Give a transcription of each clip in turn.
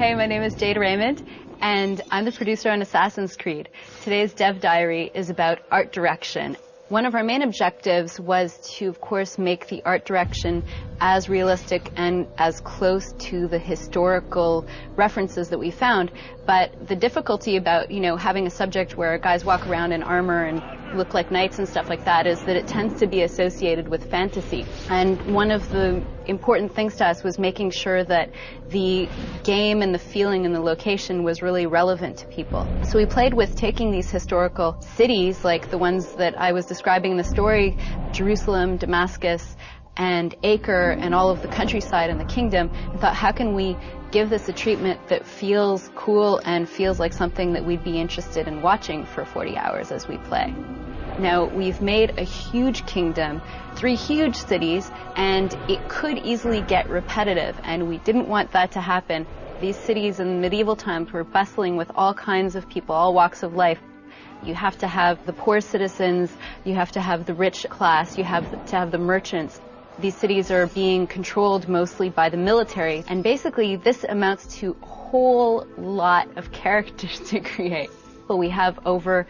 Hey, my name is Jade Raymond, and I'm the producer on Assassin's Creed. Today's Dev Diary is about art direction. One of our main objectives was to, of course, make the art direction as realistic and as close to the historical references that we found. But the difficulty about, having a subject where guys walk around in armor and look like knights and stuff like that is that it tends to be associated with fantasy. And one of the important things to us was making sure that the game and the feeling and the location was really relevant to people. So we played with taking these historical cities, like the ones that I was describing in the story, Jerusalem, Damascus, and Acre, and all of the countryside in the kingdom, and thought, how can we give this a treatment that feels cool and feels like something that we'd be interested in watching for 40 hours as we play. Now, we've made a huge kingdom, 3 huge cities, and it could easily get repetitive, and we didn't want that to happen. These cities in medieval times were bustling with all kinds of people, all walks of life. You have to have the poor citizens, you have to have the rich class, you have to have the merchants. These cities are being controlled mostly by the military, and basically this amounts to a whole lot of characters to create. Well, we have over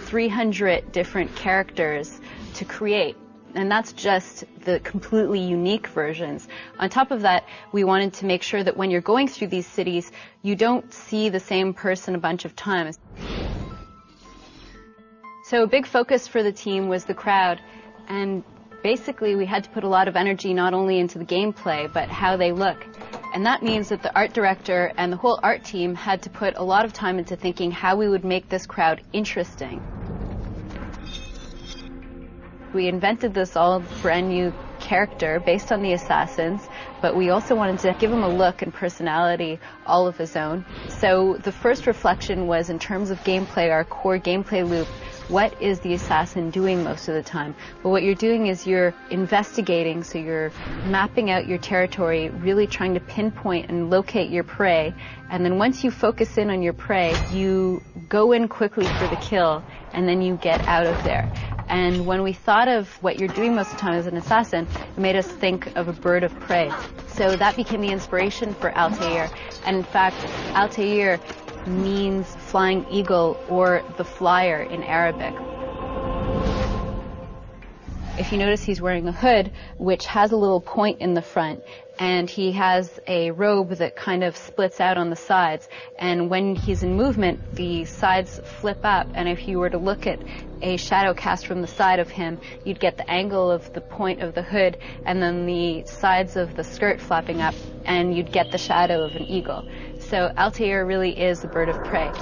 300 different characters to create, and that's just the completely unique versions. On top of that, we wanted to make sure that when you're going through these cities, you don't see the same person a bunch of times. So a big focus for the team was the crowd, and basically we had to put a lot of energy not only into the gameplay, but how they look. And that means that the art director and the whole art team had to put a lot of time into thinking how we would make this crowd interesting. We invented this all brand new character based on the assassins, but we also wanted to give him a look and personality all of his own. So the first reflection was, in terms of gameplay, our core gameplay loop, what is the assassin doing most of the time? Well, what you're doing is you're investigating, so you're mapping out your territory, really trying to pinpoint and locate your prey, and then once you focus in on your prey, you go in quickly for the kill, and then you get out of there. And when we thought of what you're doing most of the time as an assassin, it made us think of a bird of prey. So that became the inspiration for Altair. And in fact, Altair means flying eagle, or the flyer in Arabic. If you notice, he's wearing a hood which has a little point in the front, and he has a robe that kind of splits out on the sides, and when he's in movement the sides flip up, and if you were to look at a shadow cast from the side of him, you'd get the angle of the point of the hood and then the sides of the skirt flapping up, and you'd get the shadow of an eagle. So Altair really is the bird of prey.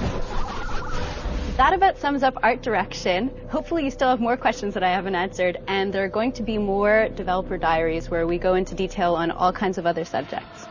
That about sums up art direction. Hopefully you still have more questions that I haven't answered, and there are going to be more developer diaries where we go into detail on all kinds of other subjects.